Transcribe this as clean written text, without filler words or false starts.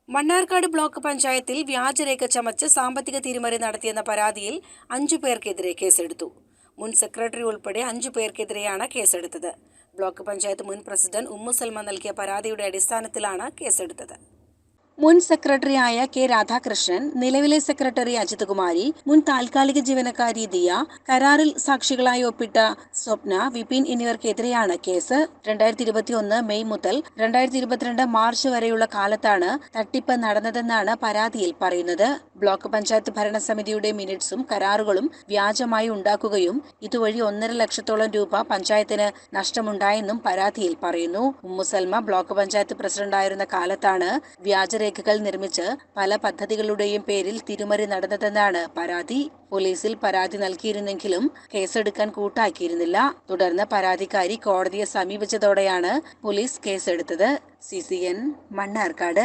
Mannarkkad block പഞ്ചായത്തിൽ വ്യാജരേഖ ചമച്ച് സാമ്പത്തിക തിരിമറി നടത്തിയെന്ന പരാതിയിൽ 5 പേർക്കെതിരെ കേസെടുത്തു. മുൻ സെക്രട്ടറി ഉൾപ്പെടെ 5 പേർക്കെതിരെയാണ് കേസെടുത്തത്. ബ്ലോക്ക് പഞ്ചായത്ത് മുൻ പ്രസിഡന്റ് ഉമ്മു സൽമ നൽകിയ പരാതിയുടെ അടിസ്ഥാനത്തിലാണ് കേസെടുത്തത്. മുൻ സെക്രട്ടറിയായ കെ രാധാകൃഷ്ണൻ, നിലവിലെ സെക്രട്ടറി അജിത് കുമാരി, മുൻ താൽക്കാലിക ജീവനക്കാരി ദിയ, കരാറിൽ സാക്ഷികളായി ഒപ്പിട്ട സ്വപ്ന, വിപിൻ എന്നിവർക്കെതിരെയാണ് കേസ്. 2021 മെയ് മുതൽ 2022 മാർച്ച് വരെയുള്ള കാലത്താണ് തട്ടിപ്പ് നടന്നതെന്നാണ് പരാതിയിൽ പറയുന്നത്. ബ്ലോക്ക് പഞ്ചായത്ത് ഭരണസമിതിയുടെ മിനിറ്റ്സും കരാറുകളും വ്യാജമായി ഉണ്ടാക്കുകയും ഇതുവഴി 1.5 ലക്ഷത്തോളം രൂപ പഞ്ചായത്തിന് നഷ്ടമുണ്ടായെന്നും പരാതിയിൽ പറയുന്നു. ഉമ്മു സൽമ ബ്ലോക്ക് പഞ്ചായത്ത് പ്രസിഡന്റായിരുന്ന കാലത്താണ് വ്യാജരേഖകൾ നിർമ്മിച്ച് പല പദ്ധതികളുടെയും പേരിൽ തിരിമറി നടന്നതെന്നാണ് പരാതി. പോലീസിൽ പരാതി നൽകിയിരുന്നെങ്കിലും കേസെടുക്കാൻ കൂട്ടാക്കിയിരുന്നില്ല. തുടർന്ന് പരാതിക്കാരി കോടതിയെ സമീപിച്ചതോടെയാണ് പോലീസ് കേസെടുത്തത്. CCN മണ്ണാർക്കാട്.